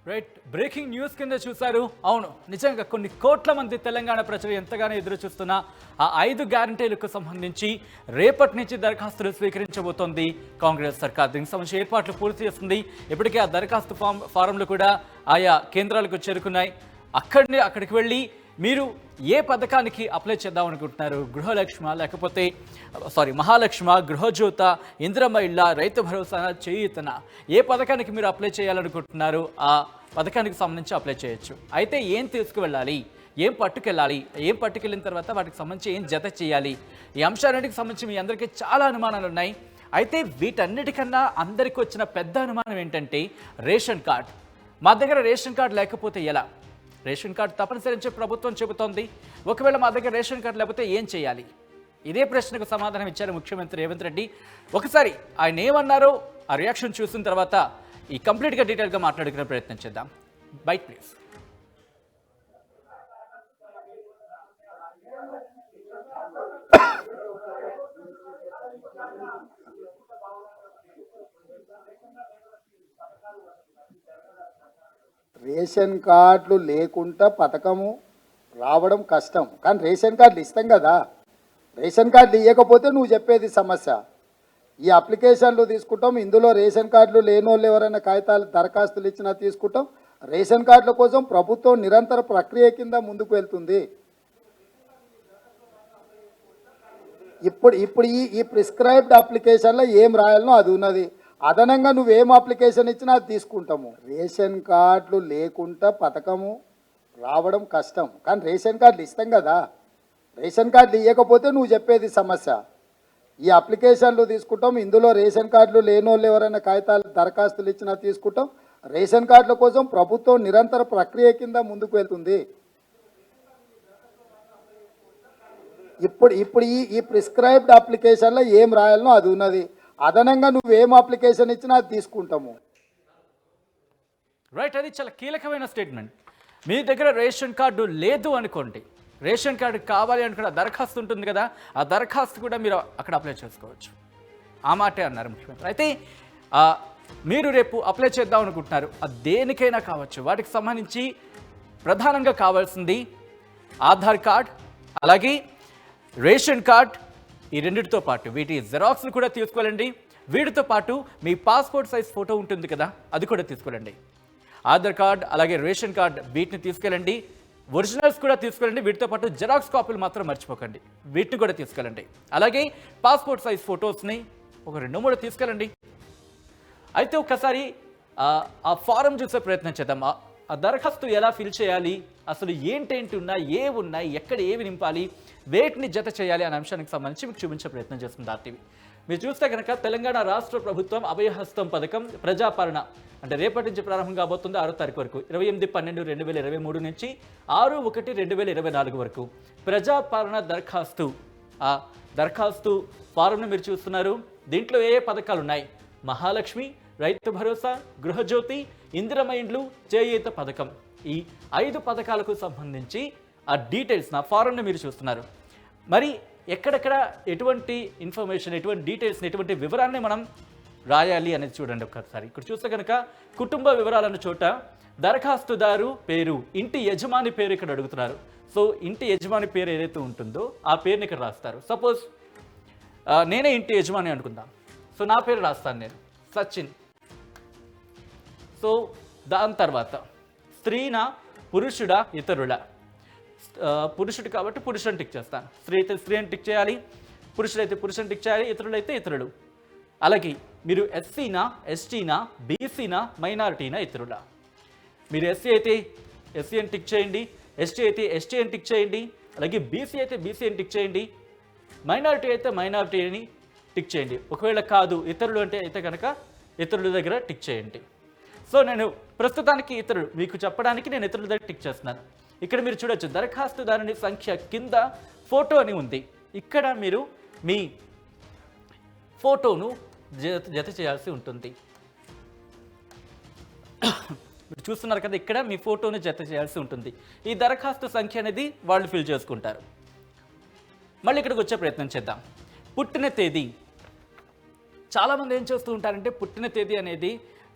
Right breaking news కింద చూశారు. అవును, నిజంగా కొన్ని కోట్ల మంది తెలంగాణ ప్రజలు ఎంతగానో ఎదురు చూస్తున్న ఆ 5 గ్యారంటీలకు సంబంధించి రేపటి నుంచి దరఖాస్తులు స్వీకరించబోతోంది కాంగ్రెస్ సర్కార్. దీనికి సంబంధించి ఏర్పాట్లు పూర్తి చేస్తుంది. ఇప్పటికే ఆ దరఖాస్తు ఫారంలు కూడా ఆయా కేంద్రాలకు చేరుకున్నాయి. అక్కడికి వెళ్ళి మీరు ఏ పథకానికి అప్లై చేద్దాం అనుకుంటున్నారు? గృహలక్ష్మ, లేకపోతే మహాలక్ష్మ, గృహజ్యోత, ఇందిరమ్మ ఇళ్ళ, రైతు భరోసా, చేయూతన, ఏ పథకానికి మీరు అప్లై చేయాలనుకుంటున్నారు ఆ పథకానికి సంబంధించి అప్లై చేయొచ్చు. అయితే ఏం తీసుకువెళ్ళాలి, ఏం పట్టుకెళ్ళిన తర్వాత వాటికి సంబంధించి ఏం జత చేయాలి, ఈ అంశాలన్నిటికి సంబంధించి మీ అందరికీ చాలా అనుమానాలు ఉన్నాయి. అయితే వీటన్నిటికన్నా అందరికీ వచ్చిన పెద్ద అనుమానం ఏంటంటే రేషన్ కార్డ్. మా దగ్గర రేషన్ కార్డు లేకపోతే ఎలా? రేషన్ కార్డు తప్పనిసరి అని ప్రభుత్వం చెబుతోంది. ఒకవేళ మా దగ్గర రేషన్ కార్డు లేకపోతే ఏం చేయాలి? ఇదే ప్రశ్నకు సమాధానం ఇచ్చారు ముఖ్యమంత్రి రేవంత్ రెడ్డి. ఒకసారి ఆయన ఏమన్నారో ఆ రియాక్షన్ చూసిన తర్వాత ఈ కంప్లీట్గా డీటెయిల్గా మాట్లాడుకునే ప్రయత్నం చేద్దాం. Byte please. రేషన్ కార్డులు లేకుండా పథకము రావడం కష్టం. కానీ రేషన్ కార్డులు ఇస్తాం కదా. రేషన్ కార్డులు ఇవ్వకపోతే నువ్వు చెప్పేది సమస్య. ఈ అప్లికేషన్లు తీసుకుంటాం, ఇందులో రేషన్ కార్డులు లేని వాళ్ళు ఎవరైనా కాగితాలు దరఖాస్తులు ఇచ్చినా తీసుకుంటాం. రేషన్ కార్డుల కోసం ప్రభుత్వం నిరంతర ప్రక్రియ కింద ముందుకు వెళ్తుంది. ఇప్పుడు ఈ ప్రిస్క్రైబ్డ్ అప్లికేషన్లో ఏం రాయాలనో అది ఉన్నది. అదనంగా నువ్వేం అప్లికేషన్ ఇచ్చినా అది తీసుకుంటాము. రేషన్ కార్డులు లేకుండా పథకము రావడం కష్టం. కానీ రేషన్ కార్డులు ఇస్తాం కదా. రేషన్ కార్డులు ఇవ్వకపోతే నువ్వు చెప్పేది సమస్య. ఈ అప్లికేషన్లు తీసుకుంటాం, ఇందులో రేషన్ కార్డులు లేని వాళ్ళు ఎవరైనా కాగితాలు దరఖాస్తులు ఇచ్చినా తీసుకుంటాం. రేషన్ కార్డుల కోసం ప్రభుత్వం నిరంతర ప్రక్రియ కింద ముందుకు వెళ్తుంది. ఇప్పుడు ఈ ప్రిస్క్రైబ్డ్ అప్లికేషన్లో ఏం రాయాలనో అది ఉన్నది. అదనంగా నువ్వేం అప్లికేషన్ ఇచ్చినా అది తీసుకుంటాము. రైట్, అది చాలా కీలకమైన స్టేట్మెంట్. మీ దగ్గర రేషన్ కార్డు లేదు అనుకోండి, రేషన్ కార్డు కావాలి అనుకున్న దరఖాస్తు ఉంటుంది కదా, ఆ దరఖాస్తు కూడా మీరు అక్కడ అప్లై చేసుకోవచ్చు. ఆ మాటే అన్నారు ముఖ్యమంత్రి. అయితే మీరు రేపు అప్లై చేద్దాం అనుకుంటున్నారు, అది దేనికైనా కావచ్చు. వాటికి సంబంధించి ప్రధానంగా కావాల్సింది ఆధార్ కార్డ్, అలాగే రేషన్ కార్డ్. ఈ రెండింటితో పాటు వీటి జెరాక్స్లు కూడా తీసుకెళ్ళండి. వీటితో పాటు మీ పాస్పోర్ట్ సైజ్ ఫోటో ఉంటుంది కదా, అది కూడా తీసుకెళ్ళండి. ఆధార్ కార్డ్ అలాగే రేషన్ కార్డ్ వీటిని తీసుకెళ్ళండి. ఒరిజినల్స్ కూడా తీసుకెళ్ళండి. వీటితో పాటు జెరాక్స్ కాపీలు మాత్రం మర్చిపోకండి, వీటిని కూడా తీసుకెళ్ళండి. అలాగే పాస్పోర్ట్ సైజ్ ఫొటోస్ని ఒక 2-3 తీసుకెళ్ళండి. అయితే ఒకసారి ఆ ఫారం చూసే ప్రయత్నం చేద్దాం. ఆ దరఖాస్తు ఎలా ఫిల్ చేయాలి, అసలు ఏంటేంటి ఉన్నాయి, ఎక్కడ ఏవి నింపాలి, వేటిని జత చేయాలి అనే అంశానికి సంబంధించి మీకు చూపించే ప్రయత్నం చేస్తుంది ఆర్టీవీ. మీరు చూస్తే కనుక తెలంగాణ రాష్ట్ర ప్రభుత్వం అభయహస్తం పథకం ప్రజాపాలన అంటే రేపటి నుంచి ప్రారంభం కాబోతుంది. 6వ తారీఖు వరకు 28/12/2023 నుంచి 6/1/2024 వరకు ప్రజాపాలన దరఖాస్తు. ఆ దరఖాస్తు ఫారంను మీరు చూస్తున్నారు. దీంట్లో ఏ పథకాలు ఉన్నాయి? మహాలక్ష్మి, రైతు భరోసా, గృహజ్యోతి, ఇందిరమ్మ ఇండ్లు, చేయూత పథకం. ఈ 5 పథకాలకు సంబంధించి ఆ డీటెయిల్స్ నా ఫారంను మీరు చూస్తున్నారు. మరి ఎక్కడెక్కడ ఎటువంటి ఇన్ఫర్మేషన్, ఎటువంటి డీటెయిల్స్ని, ఎటువంటి వివరాన్ని మనం రాయాలి అనేది చూడండి ఒకసారి. ఇక్కడ చూస్తే కనుక కుటుంబ వివరాలను చోట దరఖాస్తుదారు పేరు, ఇంటి యజమాని పేరు ఇక్కడ అడుగుతున్నారు. సో ఇంటి యజమాని పేరు ఏదైతే ఉంటుందో ఆ పేరుని ఇక్కడ రాస్తారు. సపోజ్ నేనే ఇంటి యజమాని అనుకుందాం. సో నా పేరు రాస్తాను నేను, సచిన్. సో దాని తర్వాత స్త్రీనా, పురుషుడా, ఇతరుల. పురుషుడు కాబట్టి పురుషుని టిక్ చేస్తాను. స్త్రీ అయితే స్త్రీ అని టిక్ చేయాలి, పురుషుడైతే పురుషుని టిక్ చేయాలి, ఇతరులైతే ఇతరులు. అలాగే మీరు ఎస్సీనా, ఎస్టీనా, బీసీనా, మైనారిటీనా, ఇతరుల. మీరు ఎస్సీ అయితే ఎస్సీ అని టిక్ చేయండి, ఎస్టీ అయితే ఎస్టీ అని టిక్ చేయండి, అలాగే బీసీ అయితే బీసీ అని టిక్ చేయండి, మైనారిటీ అయితే మైనారిటీ అని టిక్ చేయండి. ఒకవేళ కాదు ఇతరులు అయితే కనుక ఇతరుల దగ్గర టిక్ చేయండి. సో నేను ప్రస్తుతానికి ఇతరులు మీకు చెప్పడానికి నేను ఇతరుల దగ్గర టిక్ చేస్తున్నాను. ఇక్కడ మీరు చూడొచ్చు దరఖాస్తుదారుని సంఖ్య కింద ఫోటో అని ఉంది. ఇక్కడ మీరు మీ ఫోటోను జత చేయాల్సి ఉంటుంది. మీరు చూస్తున్నారు కదా, ఇక్కడ మీ ఫోటోను జత చేయాల్సి ఉంటుంది. ఈ దరఖాస్తు సంఖ్య అనేది వాళ్ళు ఫిల్ చేసుకుంటారు. మళ్ళీ ఇక్కడికి వచ్చే ప్రయత్నం చేద్దాం. పుట్టిన తేదీ. చాలామంది ఏం చేస్తూ ఉంటారంటే పుట్టిన తేదీ అనేది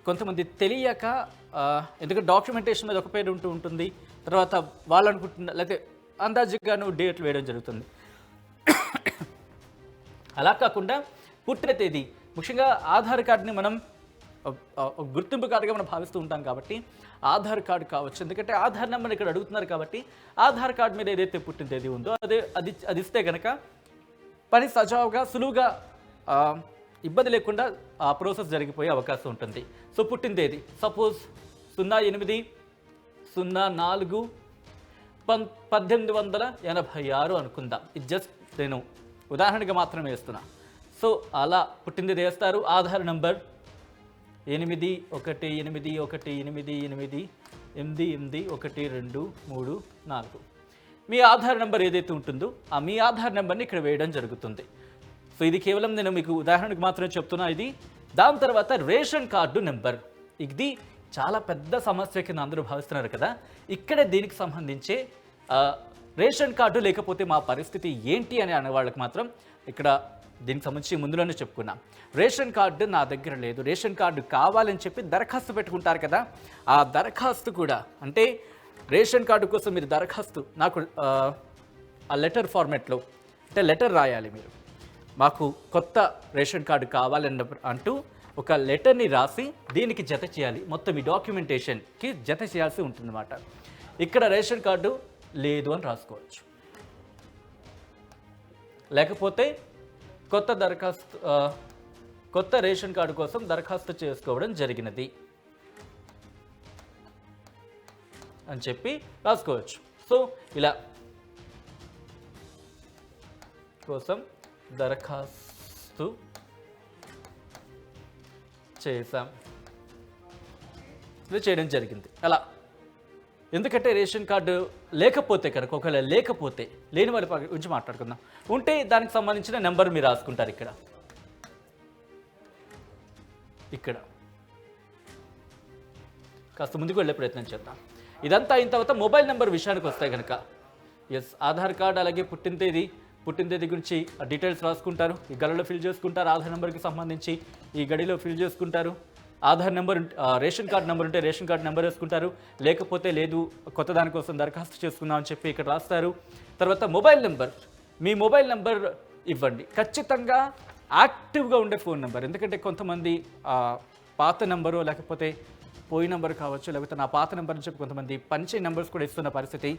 కొంతమంది తెలియక ఎందుకంటే డాక్యుమెంటేషన్ మీద ఒక పేరు ఉంటుంది, తర్వాత వాళ్ళు అనుకుంటున్న లేకపోతే అందాజుగాను డేట్లు వేయడం జరుగుతుంది. అలా కాకుండా పుట్టిన తేదీ, ముఖ్యంగా ఆధార్ కార్డుని మనం గుర్తింపు కార్డుగా మనం భావిస్తూ ఉంటాం కాబట్టి ఆధార్ కార్డు కావచ్చు, ఎందుకంటే ఆధార్ నెంబర్ ఇక్కడ అడుగుతున్నారు కాబట్టి ఆధార్ కార్డు మీద ఏదైతే పుట్టిన తేదీ ఉందో అది ఇస్తే కనుక పని సజావుగా సులువుగా ఇబ్బంది లేకుండా ఆ ప్రాసెస్ జరిగిపోయే అవకాశం ఉంటుంది. సో పుట్టిన తేదీ సపోజ్ 08/04/1886 అనుకుందాం. ఇది జస్ట్ నేను ఉదాహరణగా మాత్రమే వేస్తున్నా. సో అలా పుట్టిన తేదీ వేస్తారు. ఆధార్ నంబర్ 818888881234. మీ ఆధార్ నెంబర్ ఏదైతే ఉంటుందో ఆ మీ ఆధార్ నెంబర్ని ఇక్కడ వేయడం జరుగుతుంది. సో ఇది కేవలం నేను మీకు ఉదాహరణకు మాత్రమే చెప్తున్నా. ఇది దాని తర్వాత రేషన్ కార్డు నెంబర్. ఇది చాలా పెద్ద సమస్య కింద అందరూ భావిస్తున్నారు కదా. ఇక్కడే దీనికి సంబంధించే రేషన్ కార్డు లేకపోతే మా పరిస్థితి ఏంటి అని అనే వాళ్ళకి మాత్రం ఇక్కడ దీనికి సంబంధించి ముందులోనే చెప్పుకున్నాం. రేషన్ కార్డు నా దగ్గర లేదు, రేషన్ కార్డు కావాలని చెప్పి దరఖాస్తు పెట్టుకుంటారు కదా. ఆ దరఖాస్తు కూడా అంటే రేషన్ కార్డు కోసం మీరు దరఖాస్తు నాకు ఆ లెటర్ ఫార్మాట్లో అంటే లెటర్ రాయాలి. మీరు మాకు కొత్త రేషన్ కార్డు కావాలన్న అంటూ ఒక లెటర్ని రాసి దీనికి జత చేయాలి. మొత్తం ఈ డాక్యుమెంటేషన్కి జత చేయాల్సి ఉంటుందన్నమాట. ఇక్కడ రేషన్ కార్డు లేదు అని రాసుకోవచ్చు, లేకపోతే కొత్త రేషన్ కార్డు కోసం దరఖాస్తు చేసుకోవడం జరిగినది అని చెప్పి రాసుకోవచ్చు. సో ఇలా కోసం దరఖాస్తు చేసాం, ఇది చేయడం జరిగింది. అలా ఎందుకంటే రేషన్ కార్డు లేకపోతే కనుక ఒకవేళ లేని వాళ్ళ గురించి మాట్లాడుకుందాం. ఉంటే దానికి సంబంధించిన నెంబర్ మీరు రాసుకుంటారు. ఇక్కడ కాస్త ముందుకు వెళ్ళే ప్రయత్నం చేద్దాం. ఇదంతా అయిన తర్వాత మొబైల్ నెంబర్ విషయానికి వస్తే కనుక ఆధార్ కార్డు అలాగే పుట్టిన తేదీ గురించి డీటెయిల్స్ రాసుకుంటారు. ఈ గడిలో ఫిల్ చేసుకుంటారు. ఆధార్ నెంబర్కి సంబంధించి ఈ గడిలో ఫిల్ చేసుకుంటారు. Aadhaar number ration card number ఉంటే రేషన్ కార్డు నెంబర్ వేసుకుంటారు, లేకపోతే లేదు కొత్త దానికోసం దరఖాస్తు చేసుకుందాం అని చెప్పి ఇక్కడ రాస్తారు. తర్వాత మొబైల్ నెంబర్, మీ మొబైల్ నెంబర్ ఇవ్వండి. ఖచ్చితంగా యాక్టివ్గా ఉండే ఫోన్ నెంబర్, ఎందుకంటే కొంతమంది పాత నెంబరు లేకపోతే పోయి నెంబర్ కావచ్చు, లేకపోతే నా పాత నెంబర్ అని చెప్పి కొంతమంది పంచే నెంబర్స్ కూడా ఇస్తున్న పరిస్థితి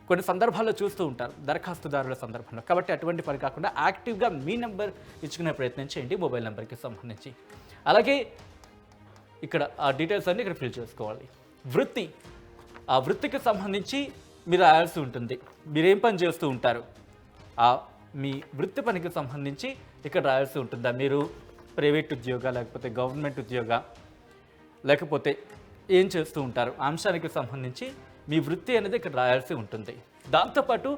కొన్ని సందర్భాల్లో చూస్తూ ఉంటారు దరఖాస్తుదారుల సందర్భంలో. కాబట్టి అటువంటి పని కాకుండా యాక్టివ్గా మీ నెంబర్ ఇచ్చుకునే ప్రయత్నం చేయండి మొబైల్ నెంబర్కి సంబంధించి. అలాగే ఇక్కడ ఆ డీటెయిల్స్ అన్నీ ఇక్కడ ఫిల్ చేసుకోవాలి. వృత్తి, ఆ వృత్తికి సంబంధించి మీరు రాయాల్సి ఉంటుంది. మీరేం పని చేస్తూ ఉంటారు, మీ వృత్తి పనికి సంబంధించి ఇక్కడ రాయాల్సి ఉంటుందా. మీరు ప్రైవేట్ ఉద్యోగ లేకపోతే గవర్నమెంట్ ఉద్యోగ లేకపోతే ఏం చేస్తూ ఉంటారు అంశానికి సంబంధించి మీ వృత్తి అనేది ఇక్కడ రాయాల్సి ఉంటుంది. దాంతోపాటు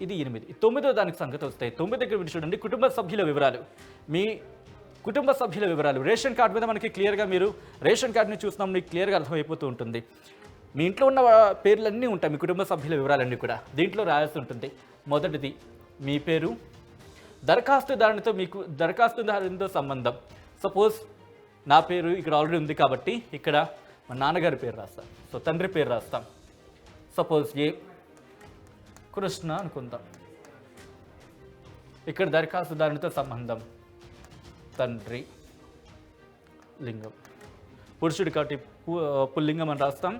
ఇది 8. 9వ దానికి సంగతి వస్తాయి. 9 దగ్గర మీరు చూడండి, కుటుంబ సభ్యుల వివరాలు. మీ కుటుంబ సభ్యుల వివరాలు రేషన్ కార్డు మీద మనకి క్లియర్గా, మీరు రేషన్ కార్డుని చూస్తున్నాం మీకు క్లియర్గా అర్థమైపోతూ ఉంటుంది. మీ ఇంట్లో ఉన్న పేర్లన్నీ ఉంటాయి, మీ కుటుంబ సభ్యుల వివరాలన్నీ కూడా దీంట్లో రాయాల్సి ఉంటుంది. మొదటిది మీ పేరు, దరఖాస్తుదారునితో సంబంధం. సపోజ్ నా పేరు ఇక్కడ ఆల్రెడీ ఉంది కాబట్టి ఇక్కడ మా నాన్నగారి పేరు రాస్తాం. సో తండ్రి పేరు రాస్తాం. సపోజ్ కృష్ణ అనుకుందాం. ఇక్కడ దరఖాస్తుదారునితో సంబంధం తండ్రి, లింగం. పురుషుడి కాబట్టి పుల్లింగం అని రాస్తాం.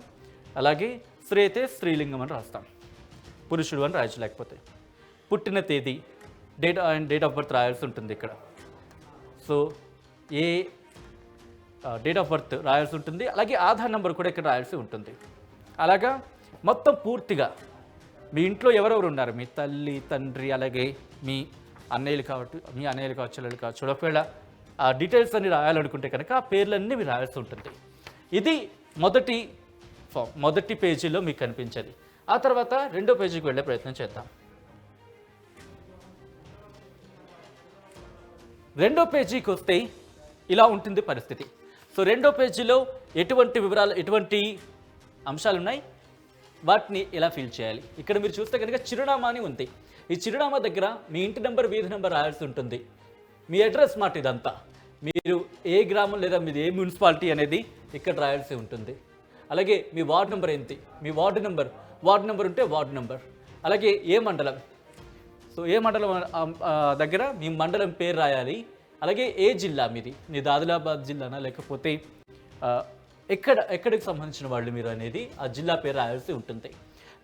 అలాగే స్త్రీ అయితే స్త్రీలింగం అని రాస్తాం. పురుషుడు అని రాయచ్చు. లేకపోతే పుట్టిన తేదీ, డేట్ ఆఫ్ బర్త్ రాయాల్సి ఉంటుంది ఇక్కడ. సో డేట్ ఆఫ్ బర్త్ రాయాల్సి ఉంటుంది. అలాగే ఆధార్ నెంబర్ కూడా ఇక్కడ రాయాల్సి ఉంటుంది. అలాగా మొత్తం పూర్తిగా మీ ఇంట్లో ఎవరెవరు ఉన్నారు, మీ తల్లి, తండ్రి, అలాగే మీ అన్నయ్యలు కావచ్చు, చెల్లెలు కావచ్చు. ఒకవేళ ఆ డీటెయిల్స్ అన్ని రాయాలనుకుంటే కనుక ఆ పేర్లన్నీ మీరు రాయాల్సి ఉంటుంది. ఇది మొదటి పేజీలో మీకు కనిపించేది. ఆ తర్వాత రెండో పేజీకి వెళ్ళే ప్రయత్నం చేద్దాం. రెండో పేజీకి వస్తే ఇలా ఉంటుంది పరిస్థితి. సో రెండో పేజీలో ఎటువంటి వివరాలు, ఎటువంటి అంశాలు ఉన్నాయి, వాటిని ఎలా ఫిల్ చేయాలి. ఇక్కడ మీరు చూస్తే కనుక చిరునామా అని ఉంది. ఈ చిరునామా దగ్గర మీ ఇంటి నెంబర్, వీధి నెంబర్ రాయాల్సి ఉంటుంది. మీ అడ్రస్ మాట ఇదంతా. మీరు ఏ గ్రామం లేదా మీది ఏ మున్సిపాలిటీ అనేది ఇక్కడ రాయాల్సి ఉంటుంది. అలాగే మీ వార్డు నెంబర్ ఏంటి, మీ వార్డు నెంబర్ ఉంటే వార్డు నెంబర్, అలాగే ఏ మండలం, సో ఏ మండలం దగ్గర మీ మండలం పేరు రాయాలి. అలాగే ఏ జిల్లా మీది ఆదిలాబాద్ జిల్లానా లేకపోతే ఎక్కడికి సంబంధించిన వాళ్ళు మీరు అనేది ఆ జిల్లా పేరు రాయాల్సి ఉంటుంది.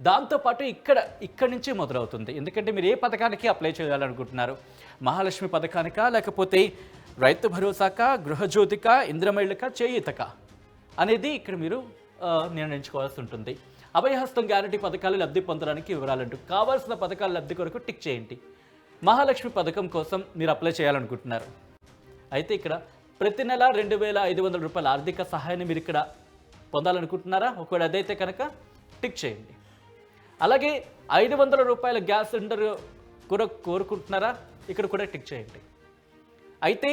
దాంతోపాటు ఇక్కడి నుంచి మొదలవుతుంది. ఎందుకంటే మీరు ఏ పథకానికి అప్లై చేయాలనుకుంటున్నారు, మహాలక్ష్మి పథకానిక, లేకపోతే రైతు భరోసాక, గృహజ్యోతిక, ఇంద్రమహిళక, చేయూతక అనేది ఇక్కడ మీరు నిర్ణయించుకోవాల్సి ఉంటుంది. అభయహస్తం గ్యారంటీ పథకాలు లబ్ధి పొందడానికి వివరాలంటూ కావాల్సిన పథకాల లబ్ధి కొరకు టిక్ చేయండి. మహాలక్ష్మి పథకం కోసం మీరు అప్లై చేయాలనుకుంటున్నారు. అయితే ఇక్కడ ప్రతి నెల 2,500 రూపాయల ఆర్థిక సహాయాన్ని మీరు ఇక్కడ పొందాలనుకుంటున్నారా? ఒకవేళ అదైతే కనుక టిక్ చేయండి. అలాగే 500 రూపాయల గ్యాస్ సిలిండర్ కూడా కోరుకుంటున్నారా? ఇక్కడ కూడా టిక్ చేయండి. అయితే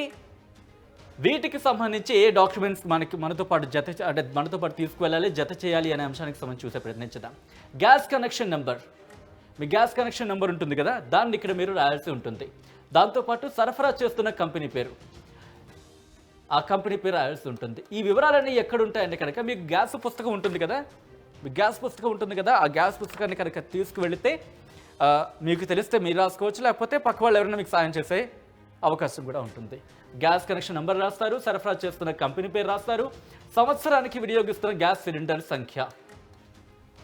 వీటికి సంబంధించి ఏ డాక్యుమెంట్స్ మనతో పాటు తీసుకువెళ్ళాలి, జత చేయాలి అనే అంశానికి సంబంధించి చూసే ప్రయత్నించుదాం. గ్యాస్ కనెక్షన్ నెంబర్, మీ గ్యాస్ కనెక్షన్ నెంబర్ ఉంటుంది కదా, దాన్ని ఇక్కడ మీరు రాయాల్సి ఉంటుంది. దాంతోపాటు సరఫరా చేస్తున్న కంపెనీ పేరు, ఆ కంపెనీ పేరు రాయాల్సి ఉంటుంది. ఈ వివరాలన్నీ ఎక్కడ ఉంటాయంటే కనుక మీకు గ్యాస్ పుస్తకం ఉంటుంది కదా, ఆ గ్యాస్ పుస్తకాన్ని కనుక తీసుకువెళితే మీకు తెలిస్తే మీరు రాసుకోవచ్చు, లేకపోతే పక్క వాళ్ళు ఎవరైనా మీకు సాయం చేసే అవకాశం కూడా ఉంటుంది. గ్యాస్ కనెక్షన్ నెంబర్ రాస్తారు, సరఫరా చేస్తున్న కంపెనీ పేరు రాస్తారు, సంవత్సరానికి వినియోగిస్తున్న గ్యాస్ సిలిండర్ సంఖ్య,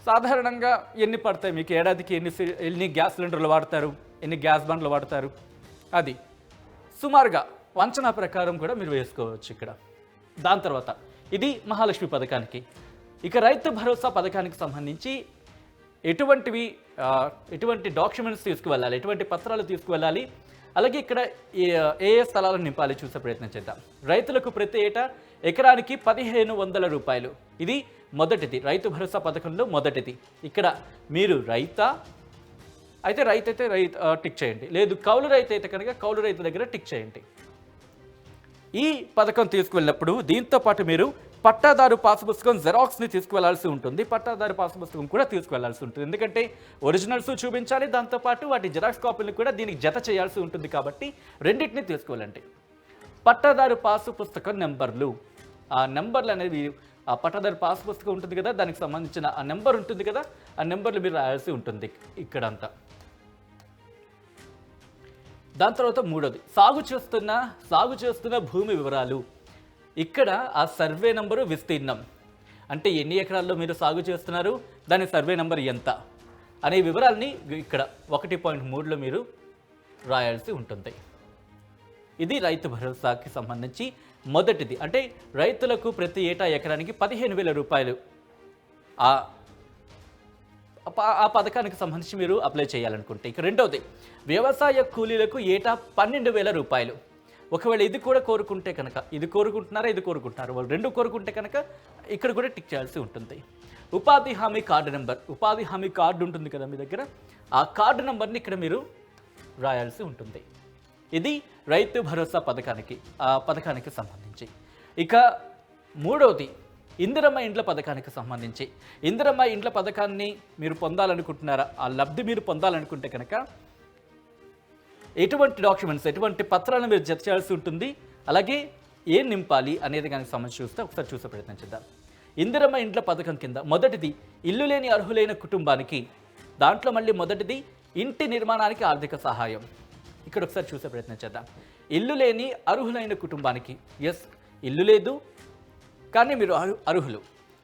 సాధారణంగా ఎన్ని పడతాయి మీకు, ఏడాదికి ఎన్ని గ్యాస్ సిలిండర్లు వాడతారు, ఎన్ని గ్యాస్ బండ్లు వాడతారు, అది సుమారుగా వంచనా ప్రకారం కూడా మీరు వేసుకోవచ్చు ఇక్కడ. దాని తర్వాత ఇది మహాలక్ష్మి పథకానికి. ఇక రైతు భరోసా పథకానికి సంబంధించి ఎటువంటి డాక్యుమెంట్స్ తీసుకువెళ్ళాలి, ఎటువంటి పత్రాలు తీసుకువెళ్ళాలి, అలాగే ఇక్కడ ఏ స్థలాలను నింపాలి చూసే ప్రయత్నం చేద్దాం. రైతులకు ప్రతి ఏటా ఎకరానికి 1,500 రూపాయలు, ఇది మొదటిది, రైతు భరోసా పథకంలో మొదటిది. ఇక్కడ మీరు రైతు టిక్ చేయండి, లేదు కౌలు రైతు అయితే కనుక కౌలు రైతు దగ్గర టిక్ చేయండి. ఈ పథకం తీసుకువెళ్ళినప్పుడు దీంతో పాటు మీరు పట్టాదారు పాస్ పుస్తకం జెరాక్స్ని తీసుకువెళ్లాల్సి ఉంటుంది. పట్టాదారు పాస్ పుస్తకం కూడా తీసుకువెళ్లాల్సి ఉంటుంది, ఎందుకంటే ఒరిజినల్స్ చూపించాలి, దాంతోపాటు వాటి జెరాక్స్ కాపీలను కూడా దీనికి జత చేయాల్సి ఉంటుంది. కాబట్టి రెండింటిని తీసుకువెళ్ళండి. పట్టాదారు పాస్ పుస్తకం నెంబర్లు, ఆ నెంబర్లు అనేది ఆ పట్టాదారు పాస్ పుస్తకం ఉంటుంది కదా, దానికి సంబంధించిన ఆ నెంబర్ ఉంటుంది కదా, ఆ నెంబర్లు మీరు రాయాల్సి ఉంటుంది ఇక్కడంతా. దాని తర్వాత మూడోది సాగు చేస్తున్న భూమి వివరాలు. ఇక్కడ ఆ సర్వే నంబరు, విస్తీర్ణం, అంటే ఎన్ని ఎకరాల్లో మీరు సాగు చేస్తున్నారు, దాని సర్వే నంబర్ ఎంత అనే వివరాలని ఇక్కడ 1.3లో మీరు రాయాల్సి ఉంటుంది. ఇది రైతు భరోసాకి సంబంధించి మొదటిది. అంటే రైతులకు ప్రతి ఏటా ఎకరానికి 15,000 రూపాయలు ఆ పథకానికి సంబంధించి మీరు అప్లై చేయాలనుకుంటే. ఇక రెండవది వ్యవసాయ కూలీలకు ఏటా 12,000 రూపాయలు. ఒకవేళ ఇది కూడా కోరుకుంటే కనుక, ఇది కోరుకుంటున్నారు, వాళ్ళు రెండు కోరుకుంటే కనుక ఇక్కడ కూడా టిక్ చేయాల్సి ఉంటుంది. ఉపాధి హామీ కార్డు నెంబర్, ఉపాధి హామీ కార్డు ఉంటుంది కదా మీ దగ్గర, ఆ కార్డు నెంబర్ని ఇక్కడ మీరు రాయాల్సి ఉంటుంది. ఇది రైతు భరోసా పథకానికి సంబంధించి. ఇక మూడవది ఇందిరమ్మ ఇండ్ల పథకానికి సంబంధించి. ఇందిరమ్మ ఇండ్ల పథకాన్ని మీరు పొందాలనుకుంటున్నారా, ఆ లబ్ధి మీరు పొందాలనుకుంటే కనుక ఎటువంటి డాక్యుమెంట్స్, ఎటువంటి పత్రాలను మీరు జత చేయాల్సి ఉంటుంది, అలాగే ఏం నింపాలి అనేది కనుక సంబంధించి చూస్తే ఒకసారి చూసే ప్రయత్నం చేద్దాం. ఇందిరమ్మ ఇండ్ల పథకం కింద మొదటిది ఇల్లు లేని అర్హులైన కుటుంబానికి, దాంట్లో మళ్ళీ మొదటిది ఇంటి నిర్మాణానికి ఆర్థిక సహాయం. ఇక్కడ ఒకసారి చూసే ప్రయత్నం చేద్దాం. ఇల్లు లేని అర్హులైన కుటుంబానికి, ఎస్ ఇల్లు లేదు కానీ మీరు అర్హులు,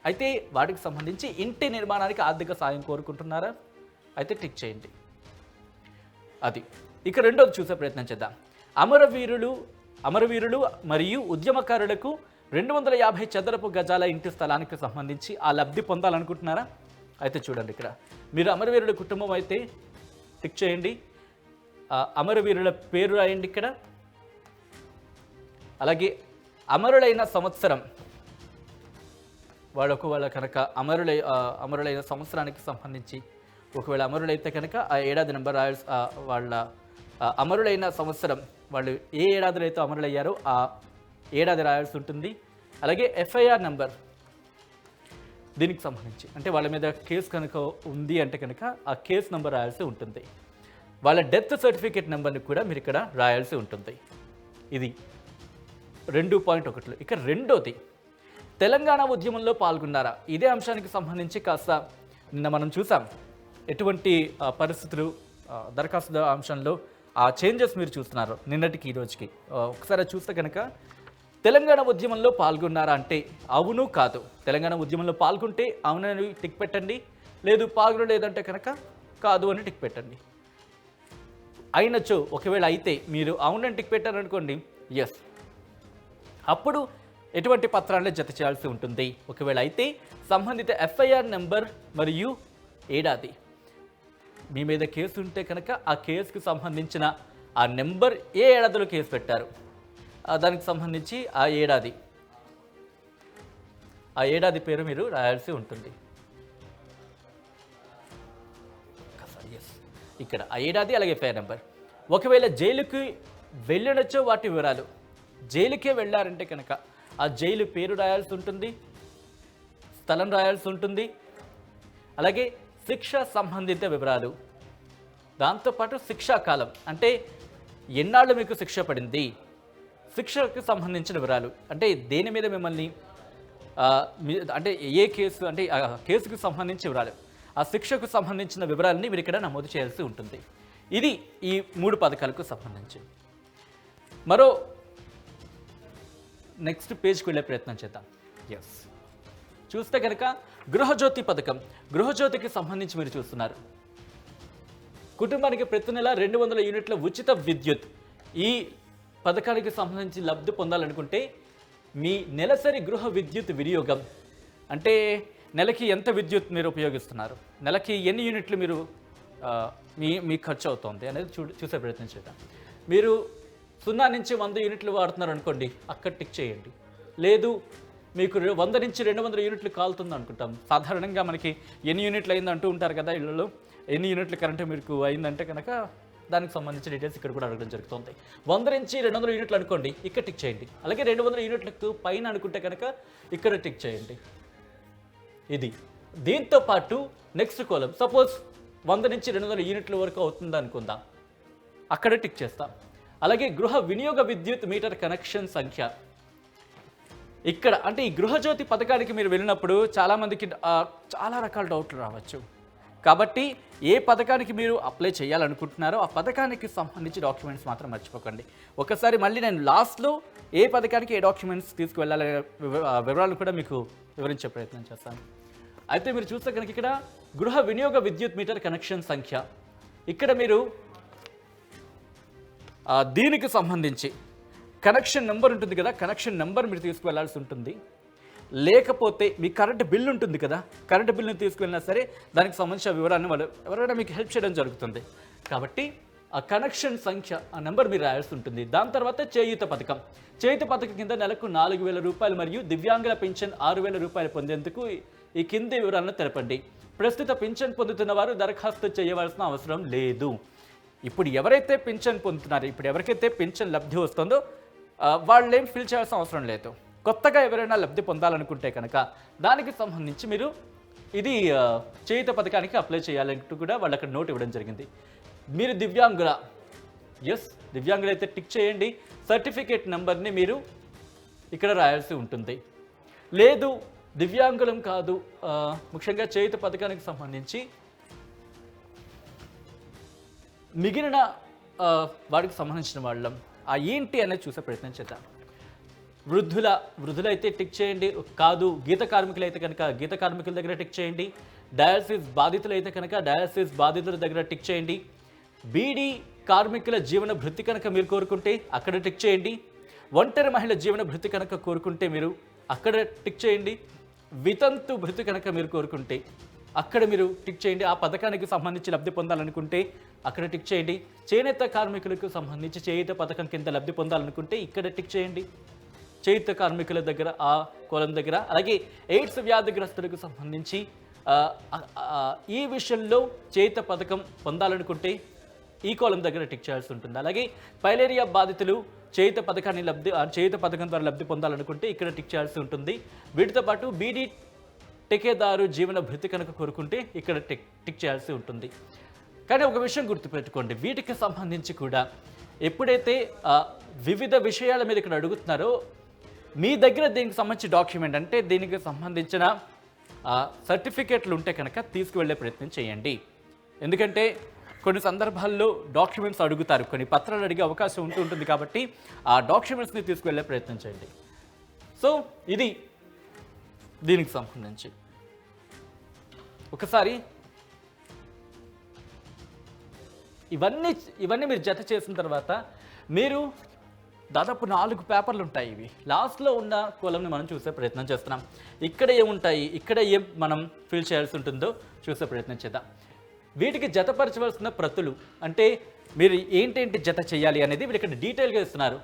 అయితే వాటికి సంబంధించి ఇంటి నిర్మాణానికి ఆర్థిక సాయం కోరుకుంటున్నారా, అయితే టిక్ చేయండి. అది. ఇక రెండోది చూసే ప్రయత్నం చేద్దాం. అమరవీరులు మరియు ఉద్యమకారులకు 250 చదరపు గజాల ఇంటి స్థలానికి సంబంధించి ఆ లబ్ధి పొందాలనుకుంటున్నారా, అయితే చూడండి ఇక్కడ మీరు అమరవీరుల కుటుంబం అయితే టిక్ చేయండి. అమరవీరుల పేరు రాయండి ఇక్కడ. అలాగే అమరులైన సంవత్సరం, ఒకవేళ కనుక అమరులైన సంవత్సరానికి సంబంధించి ఒకవేళ అమరులైతే కనుక ఆ ఏడాది నెంబర్ రాయాల్సి, వాళ్ళ అమరులైన సంవత్సరం, వాళ్ళు ఏ ఏడాదిలో అయితే అమరులయ్యారో ఆ ఏడాది రాయాల్సి ఉంటుంది. అలాగే ఎఫ్ఐఆర్ నెంబర్ దీనికి సంబంధించి, అంటే వాళ్ళ మీద కేసు కనుక ఉంది అంటే కనుక ఆ కేసు నెంబర్ రాయాల్సి ఉంటుంది. వాళ్ళ డెత్ సర్టిఫికేట్ నెంబర్ని కూడా మీరు ఇక్కడ రాయాల్సి ఉంటుంది. ఇది 2.1. ఇక రెండోది తెలంగాణ ఉద్యమంలో పాల్గొన్నారా? ఇదే అంశానికి సంబంధించి కాస్త నిన్న మనం చూసాం ఎటువంటి పరిస్థితులు దరఖాస్తు అంశంలో ఆ చేంజెస్ మీరు చూస్తున్నారు నిన్నటికి ఈ రోజుకి. ఒకసారి చూస్తే కనుక తెలంగాణ ఉద్యమంలో పాల్గొన్నారా అంటే అవును కాదు. తెలంగాణ ఉద్యమంలో పాల్గొంటే అవునని టిక్ పెట్టండి, లేదు పాల్గొనలేదంటే కనుక కాదు అని టిక్ పెట్టండి. అయినచో ఒకవేళ అయితే మీరు అవునని టిక్ పెట్టారనుకోండి, ఎస్, అప్పుడు ఎటువంటి పత్రాలను జత చేయాల్సి ఉంటుంది. ఒకవేళ అయితే సంబంధిత ఎఫ్ఐఆర్ నెంబర్ మరియు ఏడాది, మీ మీద కేసు ఉంటే కనుక ఆ కేసుకు సంబంధించిన ఆ నెంబర్, ఏ ఏడాదిలో కేసు పెట్టారు దానికి సంబంధించి ఆ ఏడాది పేరు మీరు రాయాల్సి ఉంటుంది. ఇక్కడ ఆ ఏడాది, అలాగే ఎఫ్ఐఆర్ నెంబర్. ఒకవేళ జైలుకి వెళ్ళినచ్చో వాటి వివరాలు, జైలుకే వెళ్ళారంటే కనుక ఆ జైలు పేరు రాయాల్సి ఉంటుంది, స్థలం రాయాల్సి ఉంటుంది, అలాగే శిక్ష సంబంధిత వివరాలు, దాంతోపాటు శిక్షాకాలం అంటే ఎన్నాళ్ళు మీకు శిక్ష పడింది, శిక్షకు సంబంధించిన వివరాలు, అంటే దేని మీద మిమ్మల్ని అంటే ఏ కేసు, అంటే ఆ కేసుకు సంబంధించిన వివరాలు, ఆ శిక్షకు సంబంధించిన వివరాలని మీరు ఇక్కడ నమోదు చేయాల్సి ఉంటుంది. ఇది ఈ 3 పథకాలకు సంబంధించి. మరో నెక్స్ట్ పేజ్కి వెళ్ళే ప్రయత్నం చేద్దాం. ఎస్, చూస్తే కనుక గృహజ్యోతి పథకం, గృహజ్యోతికి సంబంధించి మీరు చూస్తున్నారు. కుటుంబానికి ప్రతి నెల 200 యూనిట్ల ఉచిత విద్యుత్. ఈ పథకానికి సంబంధించి లబ్ధి పొందాలనుకుంటే మీ నెలసరి గృహ విద్యుత్ వినియోగం, అంటే నెలకి ఎంత విద్యుత్ మీరు ఉపయోగిస్తున్నారు, నెలకి ఎన్ని యూనిట్లు మీరు మీ ఖర్చు అవుతుంది అనేది చూసే ప్రయత్నం చేద్దాం. మీరు 0 నుంచి 100 యూనిట్లు వాడుతున్నారు అనుకోండి, అక్కడ టిక్ చేయండి. లేదు మీకు 100 నుంచి 200 యూనిట్లు కాలుతుంది అనుకుంటాం. సాధారణంగా మనకి ఎన్ని యూనిట్లు అయింది అంటూ ఉంటారు కదా ఇళ్ళలో, ఎన్ని యూనిట్ల కరెంటు మీకు అయిందంటే కనుక దానికి సంబంధించిన డీటెయిల్స్ ఇక్కడ కూడా అడగడం జరుగుతుంది. 100 నుంచి 200 యూనిట్లు అనుకోండి, ఇక్కడ టిక్ చేయండి. అలాగే 200 యూనిట్లకు పైన అనుకుంటే కనుక ఇక్కడ టిక్ చేయండి. ఇది దీంతో పాటు నెక్స్ట్ కాలం, సపోజ్ 100 నుంచి 200 యూనిట్ల వరకు అవుతుంది అనుకుందాం, అక్కడ టిక్ చేస్తాం. అలాగే గృహ వినియోగ విద్యుత్ మీటర్ కనెక్షన్ సంఖ్య, ఇక్కడ అంటే ఈ గృహజ్యోతి పథకానికి మీరు వెళ్ళినప్పుడు చాలామందికి చాలా రకాల డౌట్లు రావచ్చు. కాబట్టి ఏ పథకానికి మీరు అప్లై చేయాలనుకుంటున్నారో ఆ పథకానికి సంబంధించి డాక్యుమెంట్స్ మాత్రం మర్చిపోకండి. ఒకసారి మళ్ళీ నేను లాస్ట్లో ఏ పథకానికి ఏ డాక్యుమెంట్స్ తీసుకువెళ్ళాలనే వివరాలు కూడా మీకు వివరించే ప్రయత్నం చేస్తాను. అయితే మీరు చూస్తే కనుక ఇక్కడ గృహ వినియోగ విద్యుత్ మీటర్ కనెక్షన్ సంఖ్య, ఇక్కడ మీరు దీనికి సంబంధించి కనెక్షన్ నెంబర్ ఉంటుంది కదా, కనెక్షన్ నెంబర్ మీరు తీసుకువెళ్లాల్సి ఉంటుంది. లేకపోతే మీ కరెంటు బిల్లు ఉంటుంది కదా, కరెంటు బిల్లుని తీసుకువెళ్ళినా సరే దానికి సంబంధించిన వివరాన్ని వాళ్ళు ఎవరైనా మీకు హెల్ప్ చేయడం జరుగుతుంది. కాబట్టి ఆ కనెక్షన్ సంఖ్య, ఆ నెంబర్ మీరు రాయాల్సి ఉంటుంది. దాని తర్వాత చేయూత పథకం, చేయూత పథకం కింద నెలకు 4,000 రూపాయలు మరియు దివ్యాంగుల పింఛన్ 6,000 రూపాయలు పొందేందుకు ఈ కింది వివరాలను తెలపండి. ప్రస్తుత పింఛన్ పొందుతున్న వారు దరఖాస్తు చేయవలసిన అవసరం లేదు. ఇప్పుడు ఎవరైతే పింఛన్ పొందుతున్నారో, ఇప్పుడు ఎవరికైతే పింఛన్ లబ్ధి వస్తుందో వాళ్ళు ఏం ఫిల్ చేయాల్సిన అవసరం లేదు. కొత్తగా ఎవరైనా లబ్ధి పొందాలనుకుంటే కనుక దానికి సంబంధించి మీరు ఇది చేయూత పథకానికి అప్లై చేయాలంటూ కూడా వాళ్ళు అక్కడ నోట్ ఇవ్వడం జరిగింది. మీరు దివ్యాంగుల, ఎస్ దివ్యాంగులైతే టిక్ చేయండి. సర్టిఫికేట్ నెంబర్ని మీరు ఇక్కడ రాయాల్సి ఉంటుంది. లేదు దివ్యాంగులం కాదు, ముఖ్యంగా చేయూత పథకానికి సంబంధించి మిగిలిన వాడికి సంబంధించిన వాళ్ళం ఏంటి అనేది చూసే ప్రయత్నం చేద్దాం. వృద్ధులైతే టిక్ చేయండి. కాదు గీత కార్మికులు అయితే కనుక గీత కార్మికుల దగ్గర టిక్ చేయండి. డయాలసిస్ బాధితులు అయితే కనుక డయాలసిస్ బాధితుల దగ్గర టిక్ చేయండి. బీడీ కార్మికుల జీవన భృతి కనుక మీరు కోరుకుంటే అక్కడ టిక్ చేయండి. ఒంటరి మహిళ జీవన భృతి కనుక కోరుకుంటే మీరు అక్కడ టిక్ చేయండి. వితంతు భృతి కనుక మీరు కోరుకుంటే అక్కడ మీరు టిక్ చేయండి. ఆ పథకానికి సంబంధించి లబ్ధి పొందాలనుకుంటే అక్కడ టిక్ చేయండి. చేనేత కార్మికులకు సంబంధించి చేయూత పథకం కింద లబ్ధి పొందాలనుకుంటే ఇక్కడ టిక్ చేయండి. చేయూత కార్మికుల దగ్గర ఆ కోలం దగ్గర, అలాగే ఎయిడ్స్ వ్యాధిగ్రస్తులకు సంబంధించి ఈ విషయంలో చేయూత పథకం పొందాలనుకుంటే ఈ కోలం దగ్గర టిక్ చేయాల్సి ఉంటుంది. అలాగే పైలేరియా బాధితులు చేయూత పథకం ద్వారా లబ్ధి పొందాలనుకుంటే ఇక్కడ టిక్ చేయాల్సి ఉంటుంది. వీటితో పాటు బీడీ టికేదారు జీవన భృతి కనుక కోరుకుంటే ఇక్కడ టిక్ చేయాల్సి ఉంటుంది. కానీ ఒక విషయం గుర్తుపెట్టుకోండి, వీటికి సంబంధించి కూడా ఎప్పుడైతే వివిధ విషయాల మీద ఇక్కడ అడుగుతున్నారో మీ దగ్గర దీనికి సంబంధించి డాక్యుమెంట్ అంటే దీనికి సంబంధించిన సర్టిఫికేట్లు ఉంటే కనుక తీసుకువెళ్ళే ప్రయత్నం చేయండి. ఎందుకంటే కొన్ని సందర్భాల్లో డాక్యుమెంట్స్ అడుగుతారు, కొన్ని పత్రాలు అడిగే అవకాశం ఉంటుంది కాబట్టి ఆ డాక్యుమెంట్స్ని తీసుకువెళ్ళే ప్రయత్నం చేయండి. సో ఇది దీనికి సంబంధించి ఒకసారి ఇవన్నీ మీరు జత చేసిన తర్వాత మీరు దాదాపు 4 పేపర్లు ఉంటాయి. ఇవి లాస్ట్లో ఉన్న కోలంని మనం చూసే ప్రయత్నం చేస్తున్నాం. ఇక్కడ ఏముంటాయి, ఇక్కడ ఏం మనం ఫిల్ చేయాల్సి ఉంటుందో చూసే ప్రయత్నం చేద్దాం. వీటికి జతపరచవలసిన ప్రతులు అంటే మీరు ఏంటేంటి జత చేయాలి అనేది వీళ్ళు ఇక్కడ డీటెయిల్గా ఇస్తున్నారు.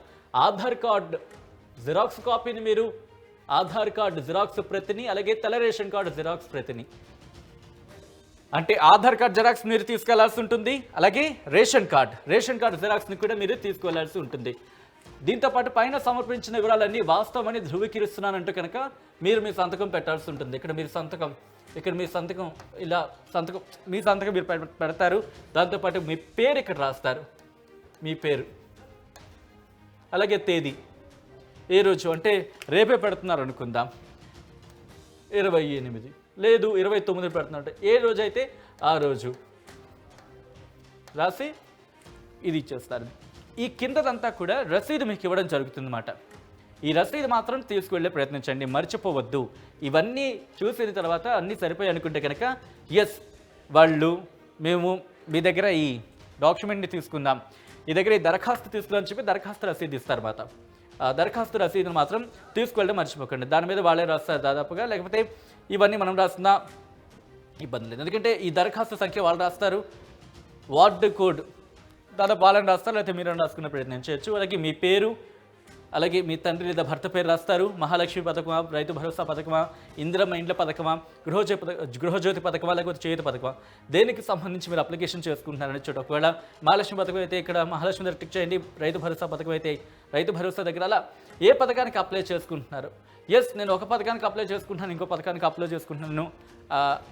ఆధార్ కార్డ్ జిరాక్స్ కాపీని మీరు ఆధార్ కార్డు జిరాక్స్ ప్రతిని, అలాగే తెల్ల రేషన్ కార్డు జిరాక్స్ ప్రతిని, అంటే ఆధార్ కార్డ్ జిరాక్స్ మీరు తీసుకెళ్లాల్సి ఉంటుంది, అలాగే రేషన్ కార్డ్ జిరాక్స్ని కూడా మీరు తీసుకెళ్లాల్సి ఉంటుంది. దీంతోపాటు పైన సమర్పించిన వివరాలన్నీ వాస్తవమని ధృవీకరిస్తున్నానంటూ కనుక మీరు మీ సంతకం పెట్టాల్సి ఉంటుంది. ఇక్కడ మీ సంతకం ఇలా మీ సంతకం మీరు పెడతారు. దాంతోపాటు మీ పేరు ఇక్కడ రాస్తారు, మీ పేరు, అలాగే తేదీ, ఏ రోజు అంటే రేపే పెడుతున్నారు అనుకుందాం, 28 లేదు 29 పెడుతున్నారు, ఏ రోజు అయితే ఆ రోజు రాసి ఇది ఇచ్చేస్తారు. ఈ కిందదంతా కూడా రసీదు మీకు ఇవ్వడం జరుగుతుందన్నమాట. ఈ రసీదు మాత్రం తీసుకువెళ్ళే ప్రయత్నించండి, మర్చిపోవద్దు. ఇవన్నీ చూసిన తర్వాత అన్నీ సరిపోయి అనుకుంటే కనుక మేము మీ దగ్గర ఈ డాక్యుమెంట్ని తీసుకుందాం, ఈ దగ్గర ఈ దరఖాస్తు తీసుకుందామని చెప్పి దరఖాస్తు రసీదు ఇస్తారన్నమాట. దరఖాస్తు రసీదును మాత్రం తీసుకువెళ్ళడం మర్చిపోకండి. దాని మీద వాళ్ళే రాస్తారు దాదాపుగా, లేకపోతే ఇవన్నీ మనం రాస్తున్నా ఇబ్బంది లేదు. ఎందుకంటే ఈ దరఖాస్తు సంఖ్య వాళ్ళు రాస్తారు, వార్డు కోడ్ దాదాపు వాళ్ళని రాస్తారు, లేకపోతే మీరు రాసుకునే ప్రయత్నం చేయొచ్చు. అలాగే మీ పేరు, అలాగే మీ తండ్రి లేదా భర్త పేరు రాస్తారు. మహాలక్ష్మి పథకమా, రైతు భరోసా పథకమా, ఇందిరమ్మ ఇండ్ల పథకమా, గృహజ్యోతి పథకమా, లేకపోతే చేయుత పథకమా, దేనికి సంబంధించి మీరు అప్లికేషన్ చేసుకుంటున్నారని చోట ఒకవేళ మహాలక్ష్మి పథకం అయితే ఇక్కడ మహాలక్ష్మి దగ్గర టిక్ చేయండి, రైతు భరోసా పథకం అయితే రైతు భరోసా దగ్గర, అలా ఏ పథకానికి అప్లై చేసుకుంటున్నారు. నేను ఒక పథకానికి అప్లై చేసుకుంటున్నాను, ఇంకో పథకానికి అప్లై చేసుకుంటున్నాను,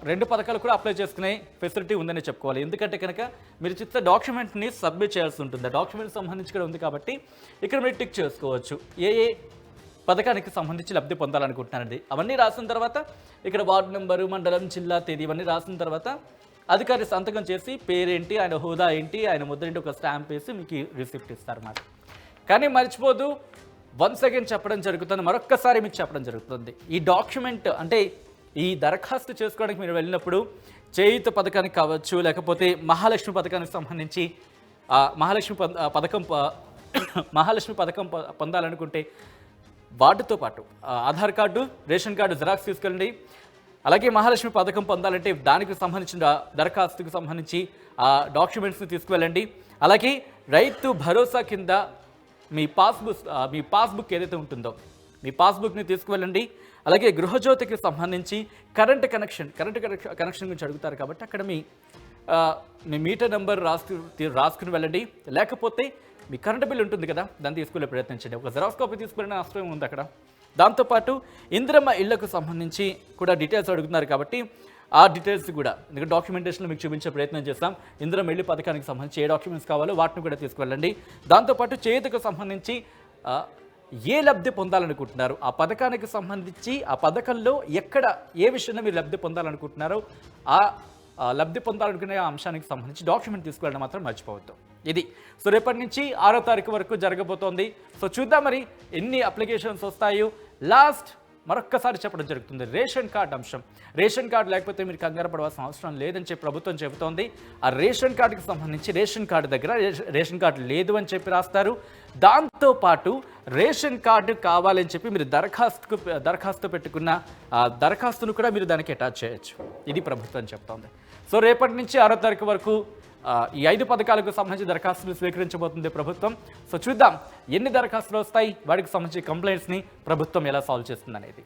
2 పథకాలు కూడా అప్లై చేసుకునే ఫెసిలిటీ ఉందని చెప్పుకోవాలి. ఎందుకంటే కనుక మీరు చిత్త డాక్యుమెంట్ని సబ్మిట్ చేయాల్సి ఉంటుంది. డాక్యుమెంట్ సంబంధించి కూడా ఉంది కాబట్టి ఇక్కడ మీరు టిక్ చేసుకోవచ్చు ఏ పథకానికి సంబంధించి లబ్ధి పొందాలనుకుంటున్నారండి. అవన్నీ రాసిన తర్వాత ఇక్కడ వార్డు నెంబరు, మండలం, జిల్లా, తేదీ ఇవన్నీ రాసిన తర్వాత అధికారి సంతకం చేసి పేరేంటి, ఆయన హోదా ఏంటి, ఆయన ముద్రేంటి ఒక స్టాంప్ వేసి మీకు రిసిప్ట్ ఇస్తారన్నమాట. కానీ మర్చిపోదు, వన్స్ అగైన్ చెప్పడం జరుగుతుంది, మరొక్కసారి మీకు చెప్పడం జరుగుతుంది. ఈ డాక్యుమెంట్ అంటే ఈ దరఖాస్తు చేసుకోవడానికి మీరు వెళ్ళినప్పుడు చేయుత పథకానికి కావచ్చు, లేకపోతే మహాలక్ష్మి పథకానికి సంబంధించి మహాలక్ష్మి పథకం పొందాలనుకుంటే వాటితో పాటు Aadhaar card, ration card xerox తీసుకెళ్ళండి. అలాగే మహాలక్ష్మి పథకం పొందాలంటే దానికి సంబంధించిన దరఖాస్తుకు సంబంధించి డాక్యుమెంట్స్ని తీసుకువెళ్ళండి. అలాగే రైతు భరోసా కింద మీ పాస్బుక్ ఏదైతే ఉంటుందో మీ పాస్బుక్ని తీసుకువెళ్ళండి. అలాగే గృహజ్యోతికి సంబంధించి కరెంట్ కనెక్షన్ గురించి అడుగుతారు కాబట్టి అక్కడ మీ మీటర్ నెంబర్ రాసుకుని వెళ్ళండి. లేకపోతే మీ కరెంట్ బిల్ ఉంటుంది కదా, దాన్ని తీసుకునే ప్రయత్నించండి. ఒక జెరాక్స్ కాపీ తీసుకునే అవసరం ఉంది అక్కడ. దాంతోపాటు ఇందిరమ్మ ఇళ్లకు సంబంధించి కూడా డీటెయిల్స్ అడుగుతున్నారు కాబట్టి ఆ డీటెయిల్స్ కూడా ఎందుకంటే డాక్యుమెంటేషన్లో మీకు చూపించే ప్రయత్నం చేస్తాం. ఇందిరమ్మ ఇళ్ల పథకానికి సంబంధించి ఏ డాక్యుమెంట్స్ కావాలో వాటిని కూడా తీసుకువెళ్ళండి. దాంతోపాటు చేతికి సంబంధించి ఏ లబ్ధి పొందాలనుకుంటున్నారు, ఆ పథకానికి సంబంధించి ఆ పథకంలో ఎక్కడ ఏ విషయంలో మీరు లబ్ధి పొందాలనుకుంటున్నారో ఆ లబ్ధి పొందాలనుకునే అంశానికి సంబంధించి డాక్యుమెంట్ తీసుకువెళ్ళడం మాత్రం మర్చిపోవద్దు. ఇది సో రేపటి నుంచి 6వ తారీఖు వరకు జరగబోతోంది. సో చూద్దాం మరి ఎన్ని అప్లికేషన్స్ వస్తాయో. లాస్ట్ మరొక్కసారి చెప్పడం జరుగుతుంది, రేషన్ కార్డు అంశం. రేషన్ కార్డు లేకపోతే మీరు కంగారు పడవలసిన అవసరం లేదని చెప్పి ప్రభుత్వం చెబుతోంది. ఆ రేషన్ కార్డుకి సంబంధించి రేషన్ కార్డు దగ్గర రేషన్ కార్డు లేదు అని చెప్పి రాస్తారు. దాంతోపాటు రేషన్ కార్డు కావాలని చెప్పి మీరు దరఖాస్తు పెట్టుకున్న దరఖాస్తును కూడా మీరు దానికి అటాచ్ చేయొచ్చు. ఇది ప్రభుత్వం చెప్తోంది. సో రేపటి నుంచి 6వ తారీఖు వరకు ఈ 5 పథకాలకు సంబంధించి దరఖాస్తులు స్వీకరించబోతుంది ప్రభుత్వం. సో చూద్దాం ఎన్ని దరఖాస్తులు వస్తాయి, వాటికి సంబంధించి కంప్లైంట్స్ని ప్రభుత్వం ఎలా సాల్వ్ చేస్తుంది అనేది.